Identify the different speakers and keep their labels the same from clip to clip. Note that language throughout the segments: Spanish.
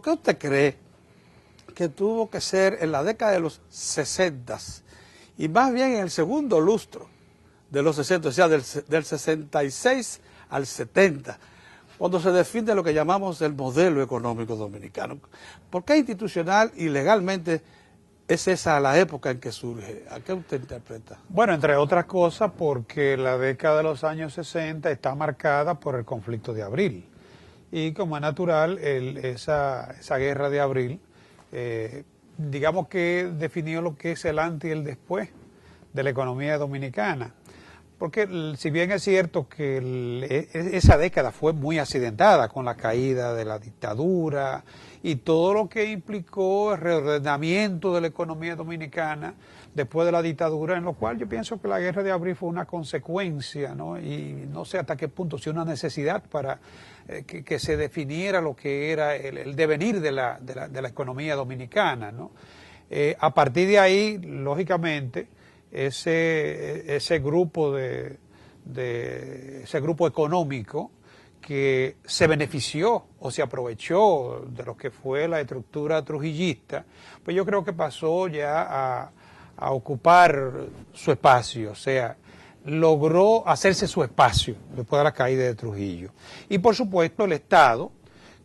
Speaker 1: qué usted cree que tuvo que ser en la década de los 60 y más bien en el segundo lustro de los 60, o sea, del 66 al 70, cuando se define lo que llamamos el modelo económico dominicano? ¿Por qué institucional y legalmente es esa la época en que surge? ¿A qué usted interpreta?
Speaker 2: Bueno, entre otras cosas porque la década de los años 60 está marcada por el conflicto de abril. Y como es natural, esa guerra de abril, digamos que definió lo que es el antes y el después de la economía dominicana. Porque si bien es cierto que esa década fue muy accidentada con la caída de la dictadura y todo lo que implicó el reordenamiento de la economía dominicana después de la dictadura, en lo cual yo pienso que la guerra de abril fue una consecuencia, ¿no? Y no sé hasta qué punto, si una necesidad para que se definiera lo que era el devenir de la economía dominicana, ¿no? A partir de ahí, lógicamente, ese grupo ese grupo económico que se benefició o se aprovechó de lo que fue la estructura trujillista, pues yo creo que pasó ya a ocupar su espacio, o sea, logró hacerse su espacio después de la caída de Trujillo. Y por supuesto el Estado,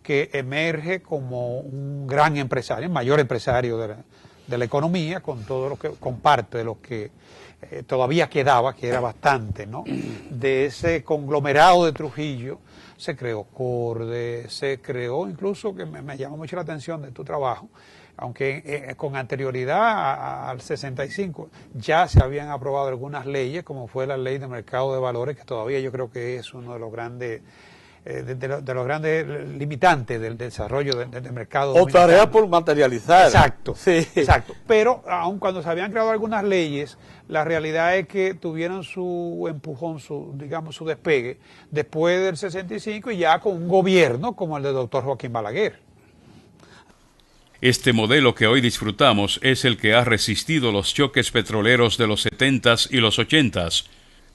Speaker 2: que emerge como un gran empresario, el mayor empresario de la economía, con todo lo que, con parte de lo que todavía quedaba, que era bastante, ¿no? De ese conglomerado de Trujillo se creó CORDE, se creó incluso, que me llama mucho la atención de tu trabajo, aunque con anterioridad al 65 ya se habían aprobado algunas leyes, como fue la ley de mercado de valores, que todavía yo creo que es uno de los grandes de los grandes limitantes del desarrollo del mercado
Speaker 1: dominicano. O tarea por materializar.
Speaker 2: Exacto,
Speaker 1: sí.
Speaker 2: Exacto. Pero aun cuando se habían creado algunas leyes, la realidad es que tuvieron su empujón, digamos, su despegue, después del 65 y ya con un gobierno como el del doctor Joaquín Balaguer.
Speaker 3: Este modelo que hoy disfrutamos es el que ha resistido los choques petroleros de los 70s y los 80s,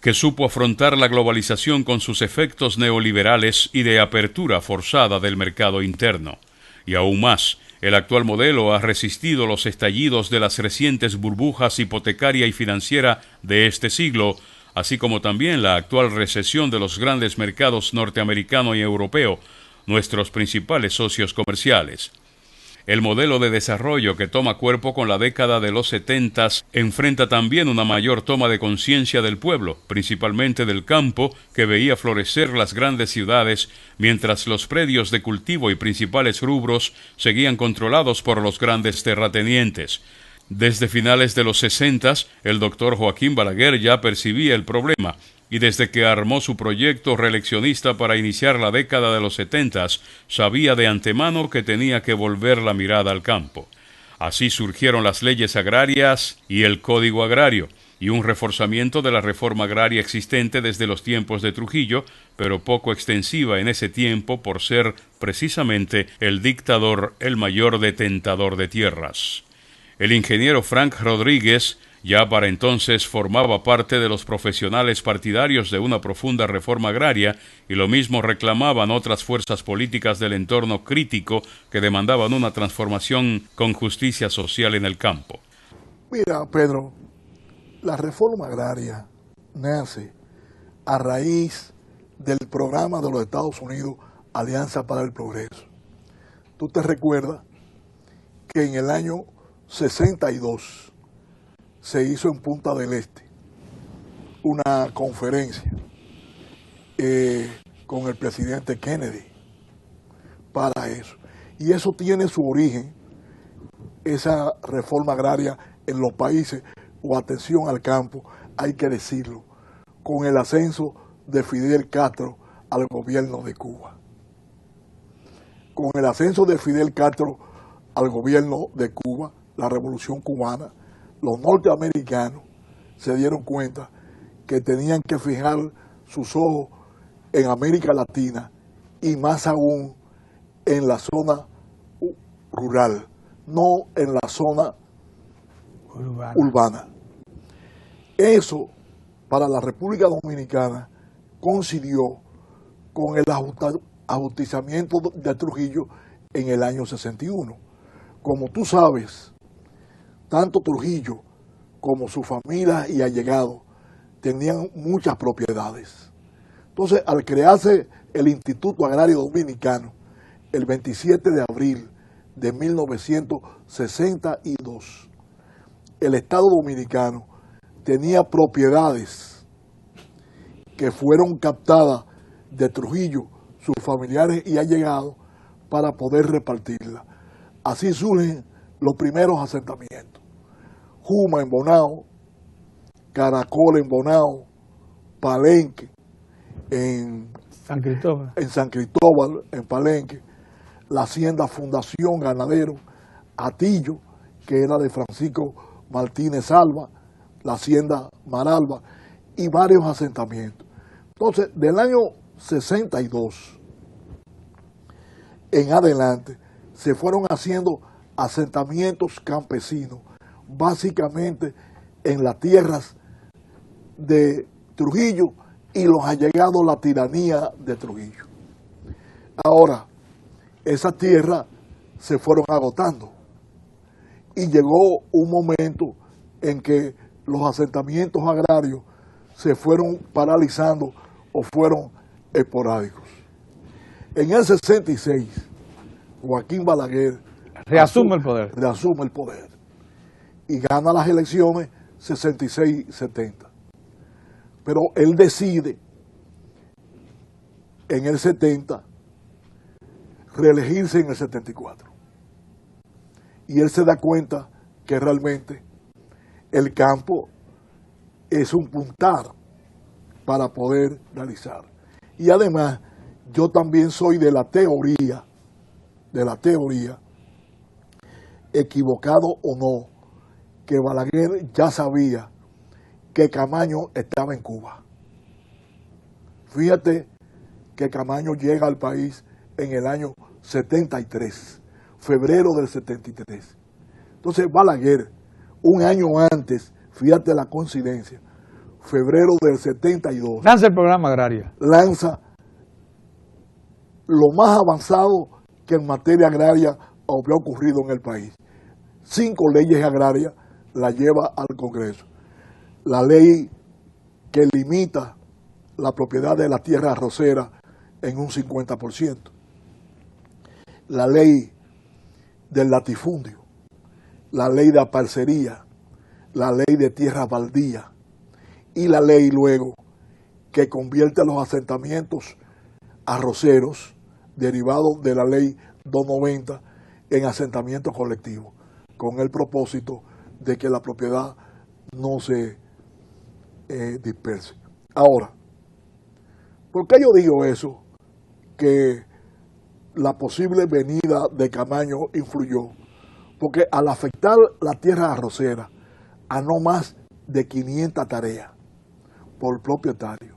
Speaker 3: que supo afrontar la globalización con sus efectos neoliberales y de apertura forzada del mercado interno. Y aún más, el actual modelo ha resistido los estallidos de las recientes burbujas hipotecaria y financiera de este siglo, así como también la actual recesión de los grandes mercados norteamericano y europeo, nuestros principales socios comerciales. El modelo de desarrollo que toma cuerpo con la década de los 70s enfrenta también una mayor toma de conciencia del pueblo, principalmente del campo, que veía florecer las grandes ciudades, mientras los predios de cultivo y principales rubros seguían controlados por los grandes terratenientes. Desde finales de los 60s, el doctor Joaquín Balaguer ya percibía el problema, y desde que armó su proyecto reeleccionista para iniciar la década de los 70s, sabía de antemano que tenía que volver la mirada al campo. Así surgieron las leyes agrarias y el Código Agrario, y un reforzamiento de la reforma agraria existente desde los tiempos de Trujillo, pero poco extensiva en ese tiempo por ser precisamente el dictador el mayor detentador de tierras. El ingeniero Frank Rodríguez ya para entonces formaba parte de los profesionales partidarios de una profunda reforma agraria, y lo mismo reclamaban otras fuerzas políticas del entorno crítico que demandaban una transformación con justicia social en el campo.
Speaker 4: Mira, Pedro, la reforma agraria nace a raíz del programa de los Estados Unidos, Alianza para el Progreso. Tú te recuerdas que en el año 62 se hizo en Punta del Este una conferencia con el presidente Kennedy para eso. Y eso tiene su origen, esa reforma agraria en los países, o atención al campo, hay que decirlo, con el ascenso de Fidel Castro al gobierno de Cuba. Con el ascenso de Fidel Castro al gobierno de Cuba, la revolución cubana, los norteamericanos se dieron cuenta que tenían que fijar sus ojos en América Latina y más aún en la zona rural, no en la zona urbana. Eso para la República Dominicana coincidió con el ajusticiamiento de Trujillo en el año 61. Como tú sabes, tanto Trujillo como su familia y allegados tenían muchas propiedades. Entonces, al crearse el Instituto Agrario Dominicano, el 27 de abril de 1962, el Estado Dominicano tenía propiedades que fueron captadas de Trujillo, sus familiares y allegados, para poder repartirlas. Así surgen los primeros asentamientos. Juma en Bonao, Caracol en Bonao, Palenque en
Speaker 2: San Cristóbal.
Speaker 4: En San Cristóbal, en Palenque, la hacienda Fundación Ganadero, Atillo, que era de Francisco Martínez Alba, la hacienda Maralba y varios asentamientos. Entonces, del año 62 en adelante, se fueron haciendo asentamientos campesinos, básicamente en las tierras de Trujillo y los allegados a la tiranía de Trujillo. Ahora, esas tierras se fueron agotando y llegó un momento en que los asentamientos agrarios se fueron paralizando o fueron esporádicos. En el 66, Joaquín Balaguer
Speaker 2: Reasume el poder.
Speaker 4: Reasume el poder y gana las elecciones 66-70. Pero él decide en el 70 reelegirse en el 74. Y él se da cuenta que realmente el campo es un puntal para poder realizar. Y además, yo también soy de la teoría, equivocado o no, que Balaguer ya sabía que Camaño estaba en Cuba. Fíjate que Camaño llega al país en el año 73, febrero del 73. Entonces Balaguer, un año antes, fíjate la coincidencia, febrero del 72,
Speaker 2: Lanza el programa agrario.
Speaker 4: lanza lo más avanzado que en materia agraria había ocurrido en el país. 5 leyes agrarias las lleva al Congreso. La ley que limita la propiedad de la tierra arrocera en un 50%. La ley del latifundio, la ley de parcería, la ley de tierras baldías y la ley luego que convierte los asentamientos arroceros derivados de la ley 290 en asentamientos colectivos, con el propósito de que la propiedad no se disperse. Ahora, ¿por qué yo digo eso? Que la posible venida de Camaño influyó, porque al afectar la tierra arrocera a no más de 500 tareas por propietario,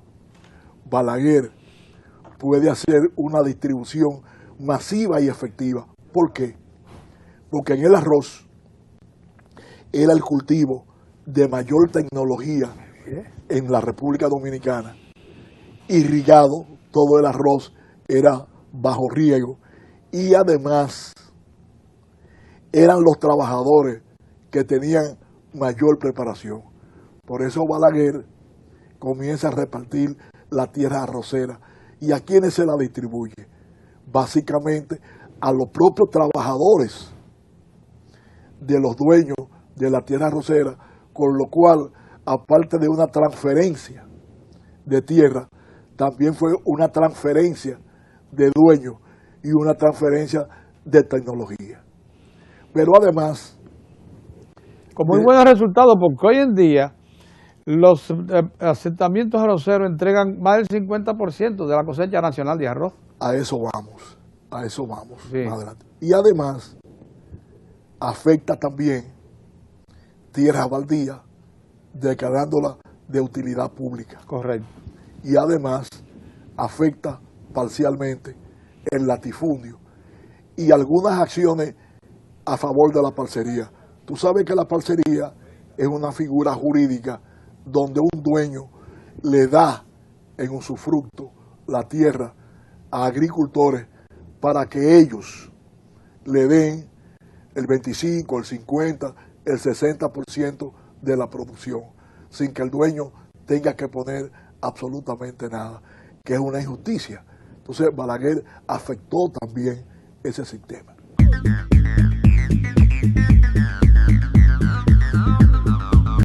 Speaker 4: Balaguer puede hacer una distribución masiva y efectiva. ¿Por qué? Porque en el arroz era el cultivo de mayor tecnología en la República Dominicana. Irrigado, todo el arroz era bajo riego y además eran los trabajadores que tenían mayor preparación. Por eso Balaguer comienza a repartir la tierra arrocera. ¿Y a quiénes se la distribuye? Básicamente a los propios trabajadores de los dueños de la tierra arrocera, con lo cual, aparte de una transferencia de tierra, también fue una transferencia de dueños y una transferencia de tecnología. Pero además,
Speaker 2: Con muy buenos resultados, porque hoy en día los asentamientos arroceros entregan más del 50% de la cosecha nacional de arroz.
Speaker 4: a eso vamos
Speaker 2: Sí.
Speaker 4: más adelante. Y además, afecta también tierras baldías, declarándola de utilidad pública.
Speaker 2: Correcto.
Speaker 4: Y además, afecta parcialmente el latifundio y algunas acciones a favor de la parcería. Tú sabes que la parcería es una figura jurídica donde un dueño le da en usufructo la tierra a agricultores para que ellos le den el 25, el 50, el 60% de la producción, sin que el dueño tenga que poner absolutamente nada, que es una injusticia. Entonces Balaguer afectó también ese sistema.